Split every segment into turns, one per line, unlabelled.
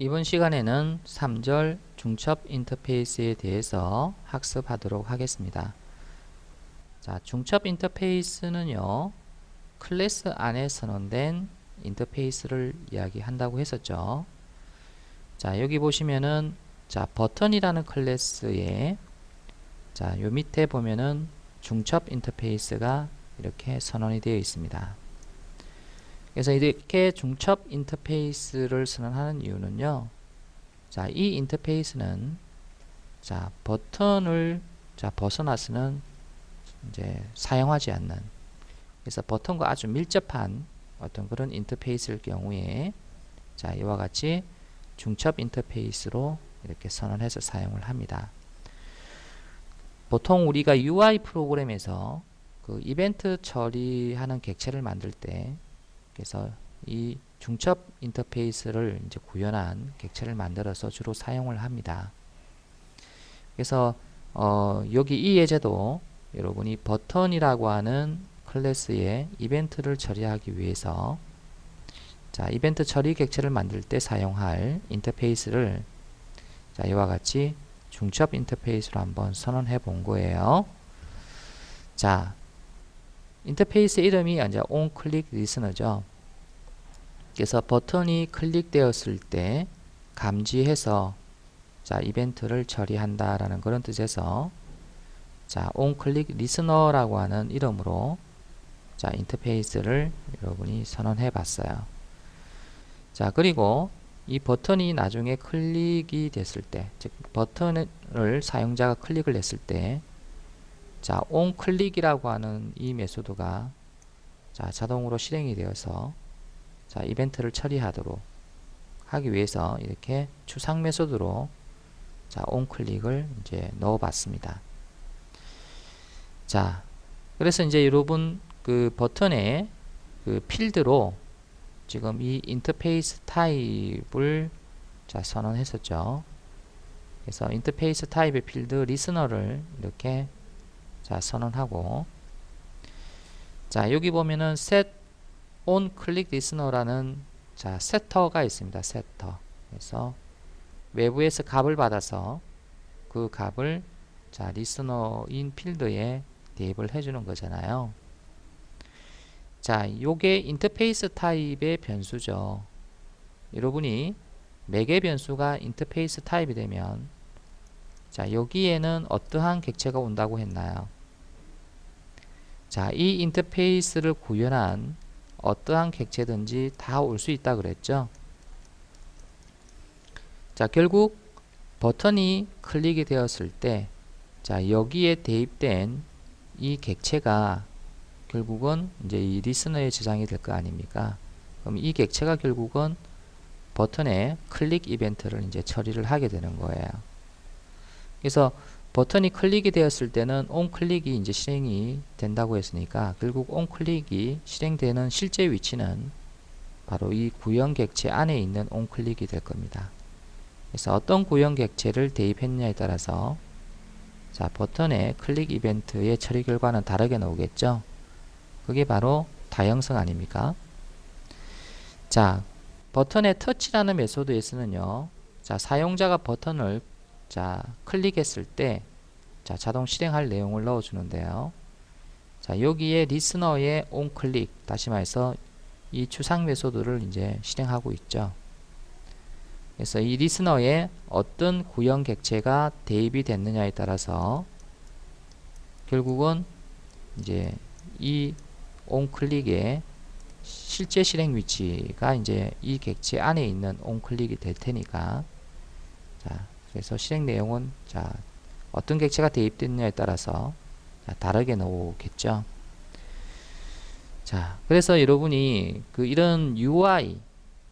이번 시간에는 3절 중첩 인터페이스에 대해서 학습하도록 하겠습니다. 자, 중첩 인터페이스는요, 클래스 안에 선언된 인터페이스를 이야기한다고 했었죠. 자, 여기 보시면은 자, 버튼이라는 클래스에 자, 요 밑에 보면은 중첩 인터페이스가 이렇게 선언이 되어 있습니다. 그래서 이렇게 중첩 인터페이스를 선언하는 이유는요. 자, 이 인터페이스는 자, 버튼을 자, 벗어나서는 이제 사용하지 않는, 그래서 버튼과 아주 밀접한 어떤 그런 인터페이스일 경우에 자, 이와 같이 중첩 인터페이스로 이렇게 선언해서 사용을 합니다. 보통 우리가 UI 프로그램에서 그 이벤트 처리하는 객체를 만들 때, 그래서 이 중첩 인터페이스를 이제 구현한 객체를 만들어서 주로 사용을 합니다. 그래서 여기 이 예제도 여러분이 버튼이라고 하는 클래스의 이벤트를 처리하기 위해서 자, 이벤트 처리 객체를 만들 때 사용할 인터페이스를 자, 이와 같이 중첩 인터페이스로 한번 선언해 본 거예요. 자, 인터페이스 이름이 이제 onClickListener죠. 그래서 버튼이 클릭되었을 때 감지해서 자, 이벤트를 처리한다라는 그런 뜻에서 자, onClickListener라고 하는 이름으로 자, 인터페이스를 여러분이 선언해 봤어요. 자, 그리고 이 버튼이 나중에 클릭이 됐을 때, 즉 버튼을 사용자가 클릭을 했을 때 자, onClick이라고 하는 이 메소드가 자, 자동으로 실행이 되어서 자, 이벤트를 처리하도록 하기 위해서 이렇게 추상 메소드로 자, onClick을 이제 넣어 봤습니다. 자, 그래서 이제 여러분 그 버튼에 그 필드로 지금 이 인터페이스 타입을 자, 선언했었죠. 그래서 인터페이스 타입의 필드 리스너를 이렇게 자, 선언하고 자, 여기 보면은 set on click listener라는 자, 세터가 있습니다. 세터. 그래서 외부에서 값을 받아서 그 값을 자, 리스너인 필드에 대입을 해주는 거잖아요. 자, 요게 인터페이스 타입의 변수죠. 여러분이 매개 변수가 인터페이스 타입이 되면 자, 여기에는 어떠한 객체가 온다고 했나요? 자, 이 인터페이스를 구현한 어떠한 객체든지 다 올 수 있다 그랬죠. 자, 결국 버튼이 클릭이 되었을 때 자, 여기에 대입된 이 객체가 결국은 이제 이 리스너에 저장이 될 거 아닙니까? 그럼 이 객체가 결국은 버튼의 클릭 이벤트를 이제 처리를 하게 되는 거예요. 그래서 버튼이 클릭이 되었을 때는 onClick이 이제 실행이 된다고 했으니까 결국 onClick이 실행되는 실제 위치는 바로 이 구형 객체 안에 있는 onClick이 될 겁니다. 그래서 어떤 구형 객체를 대입했냐에 따라서 자, 버튼의 클릭 이벤트의 처리 결과는 다르게 나오겠죠. 그게 바로 다형성 아닙니까? 자, 버튼의 터치라는 메소드에서는요. 자, 사용자가 버튼을 자, 클릭했을 때 자, 자동 실행할 내용을 넣어 주는데요. 자, 여기에 리스너의 onClick, 다시 말해서 이 추상 메소드를 이제 실행하고 있죠. 그래서 이 리스너에 어떤 구형 객체가 대입이 됐느냐에 따라서 결국은 이제 이 onClick의 실제 실행 위치가 이제 이 객체 안에 있는 onClick이 될 테니까 자, 그래서 실행 내용은 자, 어떤 객체가 대입됐느냐에 따라서 자, 다르게 나오겠죠. 자, 그래서 여러분이 그 이런 UI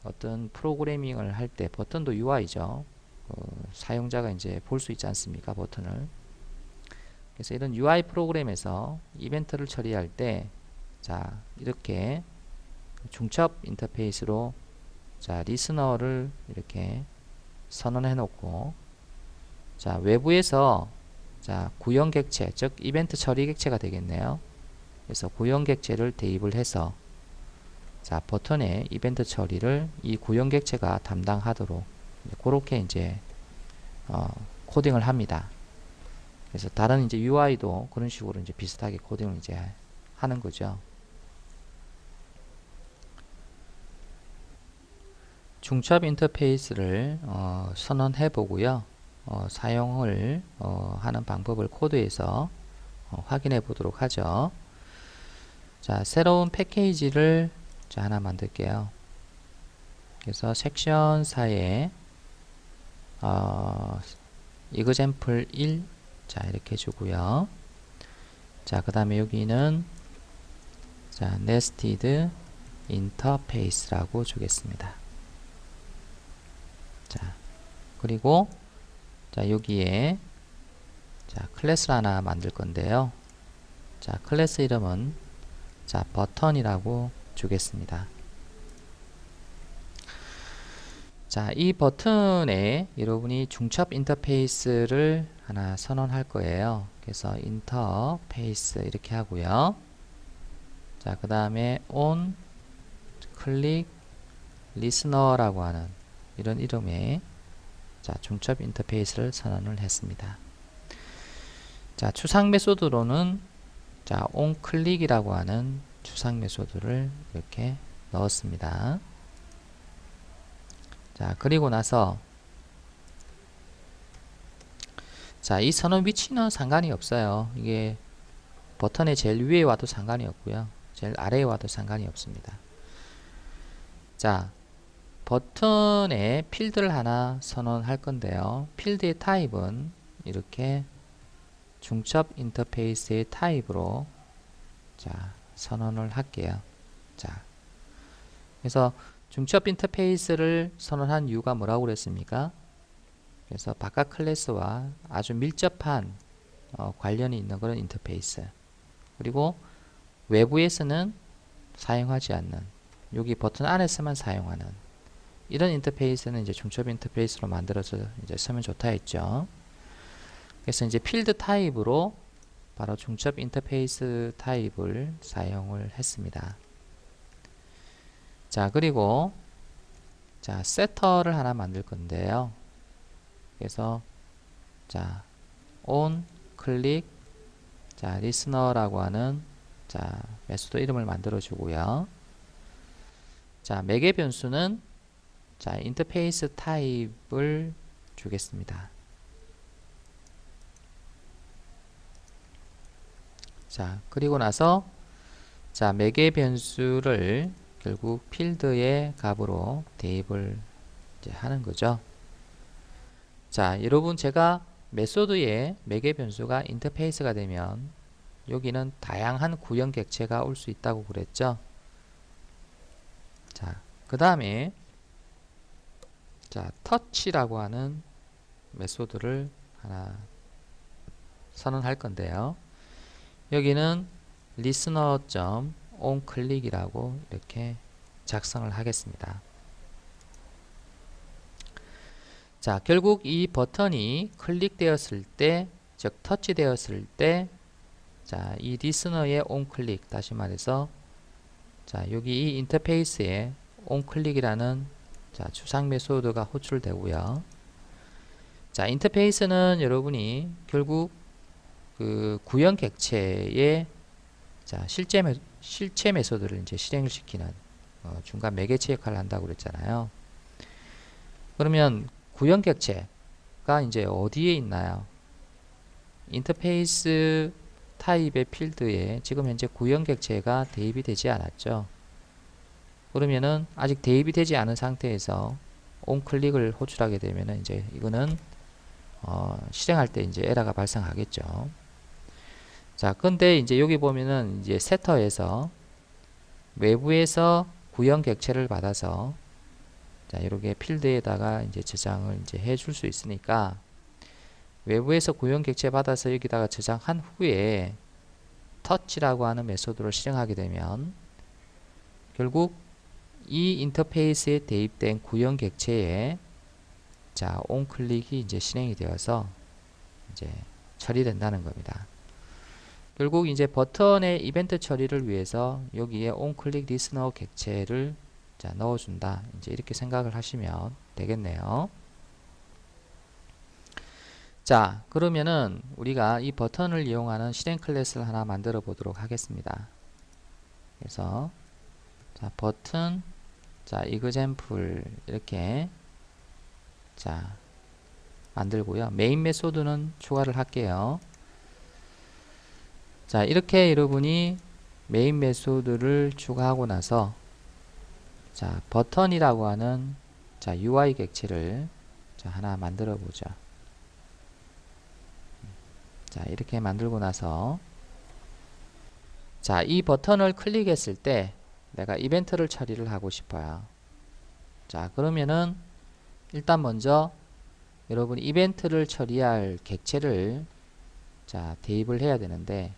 어떤 프로그래밍을 할 때 버튼도 UI죠. 사용자가 이제 볼 수 있지 않습니까? 버튼을. 그래서 이런 UI 프로그램에서 이벤트를 처리할 때 자, 이렇게 중첩 인터페이스로 자, 리스너를 이렇게 선언해 놓고 자, 외부에서 자, 구형 객체, 즉 이벤트 처리 객체가 되겠네요. 그래서 구형 객체를 대입을 해서 자, 버튼의 이벤트 처리를 이 구형 객체가 담당하도록 그렇게 이제 코딩을 합니다. 그래서 다른 이제 UI도 그런 식으로 이제 비슷하게 코딩을 이제 하는 거죠. 중첩 인터페이스를 선언해 보고요. 사용을 하는 방법을 코드에서 확인해 보도록 하죠. 자, 새로운 패키지를 자, 하나 만들게요. 그래서 섹션 4에 example 1 자, 이렇게 주고요. 자, 그 다음에 여기는 자, nested interface라고 주겠습니다. 자, 그리고 자, 여기에 자, 클래스를 하나 만들 건데요. 자, 클래스 이름은 자, 버튼이라고 주겠습니다. 자, 이 버튼에 여러분이 중첩 인터페이스를 하나 선언할 거예요. 그래서 인터페이스 이렇게 하고요. 자, 그 다음에 on click listener라고 하는 이런 이름의 자, 중첩 인터페이스를 선언을 했습니다. 자, 추상 메소드로는 자, on click이라고 하는 추상 메소드를 이렇게 넣었습니다. 자, 그리고 나서 자, 이 선언 위치는 상관이 없어요. 이게 버튼의 제일 위에 와도 상관이 없고요. 제일 아래에 와도 상관이 없습니다. 자, 버튼에 필드를 하나 선언할 건데요. 필드의 타입은 이렇게 중첩 인터페이스의 타입으로 자, 선언을 할게요. 자, 그래서 중첩 인터페이스를 선언한 이유가 뭐라고 그랬습니까? 그래서 바깥 클래스와 아주 밀접한 관련이 있는 그런 인터페이스, 그리고 외부에서는 사용하지 않는, 여기 버튼 안에서만 사용하는 이런 인터페이스는 이제 중첩 인터페이스로 만들어서 이제 쓰면 좋다 했죠. 그래서 이제 필드 타입으로 바로 중첩 인터페이스 타입을 사용을 했습니다. 자, 그리고 자, 세터를 하나 만들 건데요. 그래서 자, on click 자, listener라고 하는 자, 메소드 이름을 만들어 주고요. 자, 매개 변수는 자, 인터페이스 타입을 주겠습니다. 자, 그리고 나서 자, 매개 변수를 결국 필드의 값으로 대입을 이제 하는 거죠. 자, 여러분 제가 메소드에 매개 변수가 인터페이스가 되면 여기는 다양한 구형 객체가 올 수 있다고 그랬죠. 자, 그 다음에 자, touch라고 하는 메소드를 하나 선언할 건데요. 여기는 listener.onClick이라고 이렇게 작성을 하겠습니다. 자, 결국 이 버튼이 클릭되었을 때, 즉 터치 되었을 때, 자, 이 리스너의 onClick, 다시 말해서 자, 여기 이 인터페이스에 onClick이라는 자, 추상 메소드가 호출되고요. 자, 인터페이스는 여러분이 결국 그 구형 객체의 자, 실체 메소드를 이제 실행을 시키는 중간 매개체 역할을 한다고 그랬잖아요. 그러면 구형 객체가 이제 어디에 있나요? 인터페이스 타입의 필드에 지금 현재 구형 객체가 대입이 되지 않았죠. 그러면은 아직 대입이 되지 않은 상태에서 onClick을 호출하게 되면은 이제 이거는 실행할 때 이제 에러가 발생하겠죠. 자, 근데 이제 여기 보면은 이제 세터에서 외부에서 구형 객체를 받아서 자, 이렇게 필드에다가 이제 저장을 이제 해줄 수 있으니까 외부에서 구형 객체 받아서 여기다가 저장한 후에 touch라고 하는 메소드를 실행하게 되면 결국 이 인터페이스에 대입된 구형 객체에 자, onClick이 이제 실행이 되어서 이제 처리된다는 겁니다. 결국 이제 버튼의 이벤트 처리를 위해서 여기에 onClick listener 객체를 자, 넣어준다. 이제 이렇게 생각을 하시면 되겠네요. 자, 그러면은 우리가 이 버튼을 이용하는 실행 클래스를 하나 만들어 보도록 하겠습니다. 그래서 자, 버튼 자, example 이렇게 자, 만들고요. 메인 메소드는 추가를 할게요. 자, 이렇게 여러분이 메인 메소드를 추가하고 나서 자, 버튼이라고 하는 자, UI 객체를 자, 하나 만들어 보죠. 자, 이렇게 만들고 나서 자, 이 버튼을 클릭했을 때 내가 이벤트를 처리를 하고 싶어요. 자, 그러면은 일단 먼저 여러분 이벤트를 처리할 객체를 자, 대입을 해야 되는데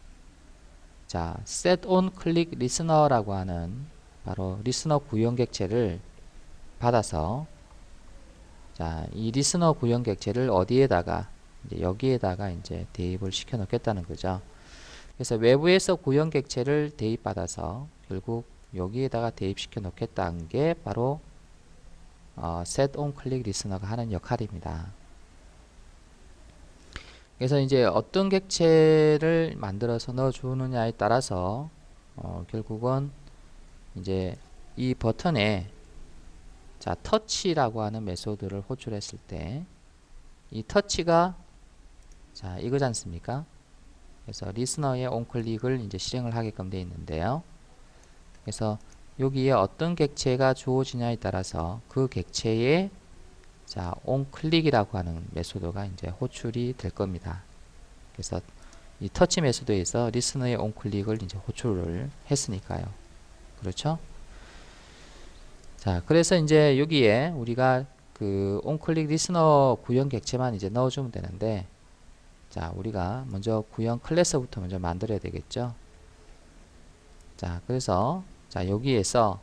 자, set on click listener라고 하는 바로 리스너 구현 객체를 받아서 자, 이 리스너 구현 객체를 어디에다가 이제 여기에다가 이제 대입을 시켜 놓겠다는 거죠. 그래서 외부에서 구현 객체를 대입받아서 결국 여기에다가 대입시켜 놓겠다는 게 바로 set on click listener가 하는 역할입니다. 그래서 이제 어떤 객체를 만들어서 넣어주느냐에 따라서 결국은 이제 이 버튼에 자, 터치라고 하는 메소드를 호출했을 때 이 터치가 자, 이거지 않습니까? 그래서 리스너의 온클릭을 이제 실행을 하게끔 되어 있는데요. 그래서 여기에 어떤 객체가 주어지냐에 따라서 그 객체에 자, 온클릭이라고 하는 메소드가 이제 호출이 될 겁니다. 그래서 이 터치 메소드에서 리스너의 온클릭을 이제 호출을 했으니까요. 그렇죠? 자, 그래서 이제 여기에 우리가 그 온클릭 리스너 구현 객체만 이제 넣어주면 되는데, 자, 우리가 먼저 구현 클래스부터 먼저 만들어야 되겠죠. 자, 그래서 자, 여기에서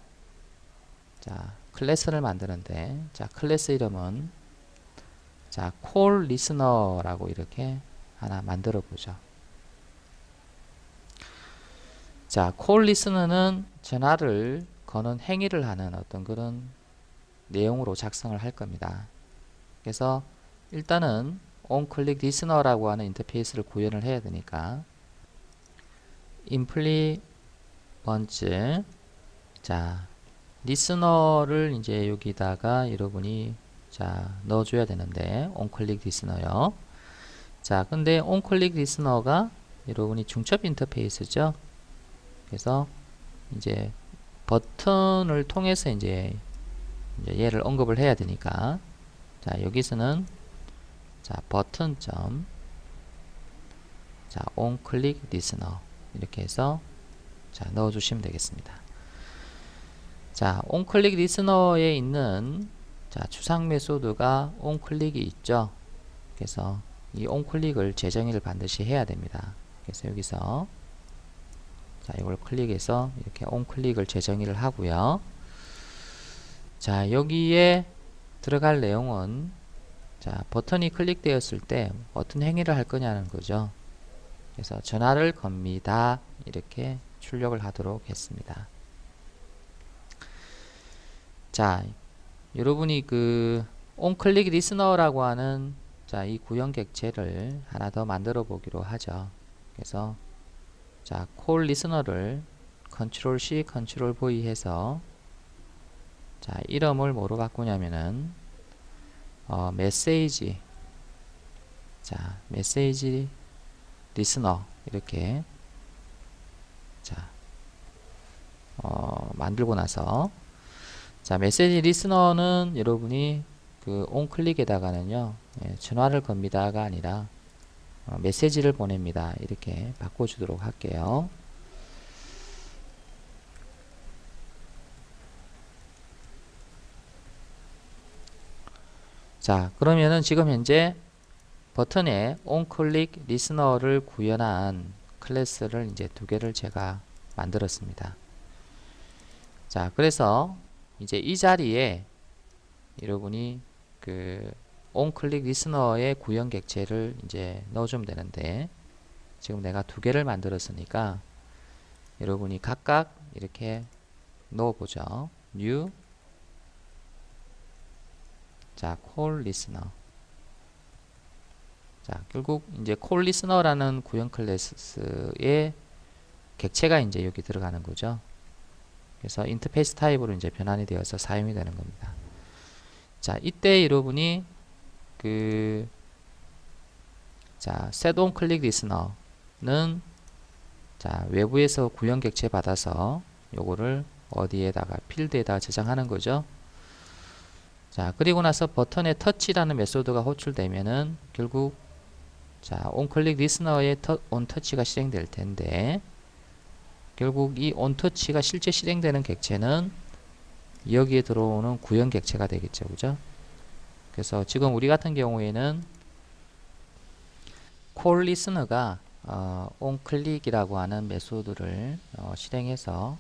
자, 클래스를 만드는데, 자, 클래스 이름은 자, call listener라고 이렇게 하나 만들어 보죠. 자, call listener는 전화를 거는 행위를 하는 어떤 그런 내용으로 작성을 할 겁니다. 그래서 일단은 onClick listener라고 하는 인터페이스를 구현을 해야 되니까 implement 자, 리스너를 이제 여기다가 여러분이 자, 넣어줘야 되는데 onClick listener요. 자, 근데 onClick listener가 여러분이 중첩 인터페이스죠. 그래서 이제 버튼을 통해서 이제 얘를 언급을 해야 되니까 자, 여기서는 자, 버튼.자, onClick listener 이렇게 해서 자, 넣어 주시면 되겠습니다. 자, onClick listener에 있는 자, 추상 메소드가 onClick이 있죠. 그래서 이 onClick을 재정의를 반드시 해야 됩니다. 그래서 여기서 자, 이걸 클릭해서 이렇게 onClick을 재정의를 하고요. 자, 여기에 들어갈 내용은 자, 버튼이 클릭되었을 때 어떤 행위를 할 거냐는 거죠. 그래서 전화를 겁니다. 이렇게 출력을 하도록 했습니다. 자, 여러분이 그 onClick listener라고 하는 자, 이 구현 객체를 하나 더 만들어 보기로 하죠. 그래서 자, call listener를 Ctrl C, Ctrl V 해서 자, 이름을 뭐로 바꾸냐면은 메시지 자, 메시지 리스너 이렇게 자, 만들고 나서 자, 메시지 리스너는 여러분이 그 onClick에다가는요, 예, 전화를 겁니다가 아니라 메시지를 보냅니다. 이렇게 바꿔주도록 할게요. 자, 그러면은 지금 현재 버튼에 onClick listener를 구현한 클래스를 이제 두 개를 제가 만들었습니다. 자, 그래서 이제 이 자리에 여러분이 그 onClick listener의 구현 객체를 이제 넣어주면 되는데 지금 내가 두 개를 만들었으니까 여러분이 각각 이렇게 넣어보죠. new 자, call listener 자, 결국 이제 콜 리스너라는 구형 클래스의 객체가 이제 여기 들어가는 거죠. 그래서 인터페이스 타입으로 이제 변환이 되어서 사용이 되는 겁니다. 자, 이때 여러분이 set on click listener는 자, 외부에서 구형 객체 받아서 요거를 어디에다가 필드에다가 저장하는 거죠. 자, 그리고 나서 버튼에 터치라는 메소드가 호출되면은 결국 자, onClick listener의 onTouch가 실행될 텐데 결국 이 onTouch가 실제 실행되는 객체는 여기에 들어오는 구형 객체가 되겠죠. 그죠? 그래서 지금 우리 같은 경우에는 call listener가 onClick이라고 하는 메소드를 실행해서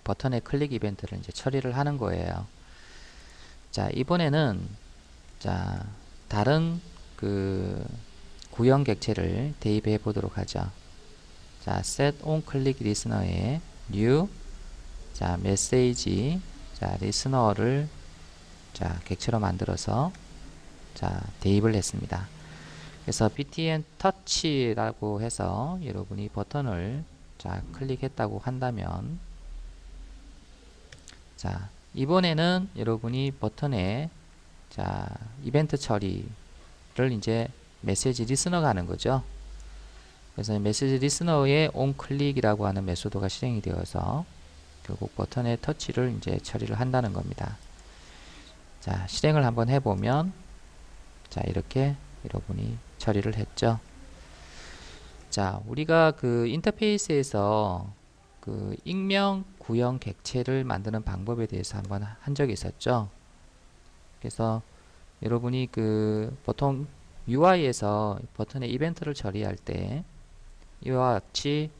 버튼의 클릭 이벤트를 이제 처리를 하는 거예요. 자, 이번에는 자, 다른 구형 객체를 대입해 보도록 하죠. 자, set on click listener에 new 자, 메시지 자, 리스너를 자, 객체로 만들어서 자, 대입을 했습니다. 그래서 btn touch라고 해서 여러분이 버튼을 자, 클릭했다고 한다면 자, 이번에는 여러분이 버튼에 자, 이벤트 처리를 이제 메시지 리스너가 하는 거죠. 그래서 메시지 리스너의 onClick이라고 하는 메소드가 실행이 되어서 결국 버튼의 터치를 이제 처리를 한다는 겁니다. 자, 실행을 한번 해보면 자, 이렇게 여러분이 처리를 했죠. 자, 우리가 인터페이스에서 익명 구형 객체를 만드는 방법에 대해서 한번 한 적이 있었죠. 그래서 여러분이 보통 UI에서 버튼의 이벤트를 처리할 때 이와 같이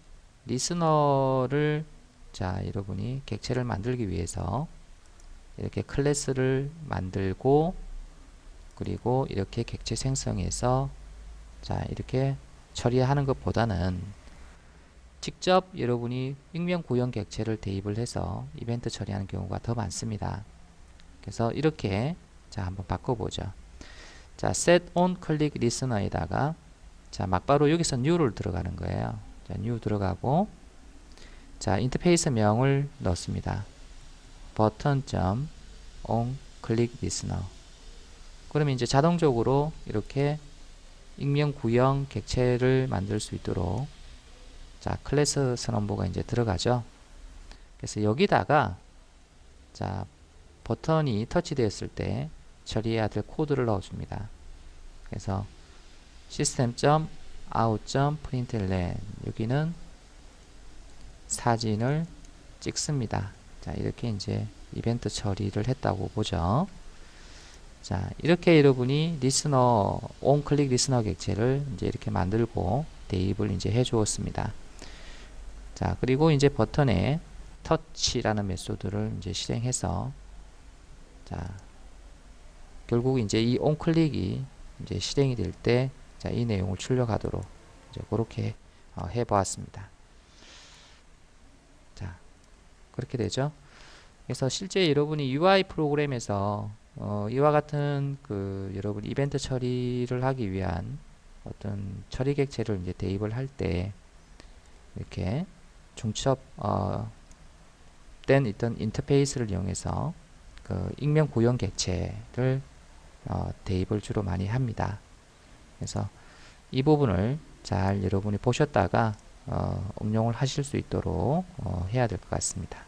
리스너를 자, 여러분이 객체를 만들기 위해서 이렇게 클래스를 만들고 그리고 이렇게 객체 생성해서 자, 이렇게 처리하는 것보다는 직접 여러분이 익명 구형 객체를 대입을 해서 이벤트 처리하는 경우가 더 많습니다. 그래서 이렇게 자, 한번 바꿔보죠. 자, set on click listener에다가 자, 막바로 여기서 new를 들어가는 거예요. 자, new 들어가고 자, 인터페이스 명을 넣습니다. button.on click listener. 그러면 이제 자동적으로 이렇게 익명 구형 객체를 만들 수 있도록 자, 클래스 선언보가 이제 들어가죠. 그래서 여기다가 자, 버튼이 터치되었을 때 처리해야 될 코드를 넣어줍니다. 그래서 system.out.println 여기는 사진을 찍습니다. 자, 이렇게 이제 이벤트 처리를 했다고 보죠. 자, 이렇게 여러분이 리스너, onClick 리스너 객체를 이제 이렇게 만들고 대입을 이제 해 주었습니다. 자, 그리고 이제 버튼에 touch라는 메소드를 이제 실행해서 자, 결국 이제 이 onClick이 이제 실행이 될 때 자, 이 내용을 출력하도록 이제 그렇게 해 보았습니다. 자, 그렇게 되죠. 그래서 실제 여러분이 UI 프로그램에서 이와 같은 여러분 이벤트 처리를 하기 위한 어떤 처리 객체를 이제 대입을 할 때 이렇게 중첩 된 있던 인터페이스를 이용해서 익명 구형 객체를 대입을 주로 많이 합니다. 그래서 이 부분을 잘 여러분이 보셨다가 응용을 하실 수 있도록 해야 될 것 같습니다.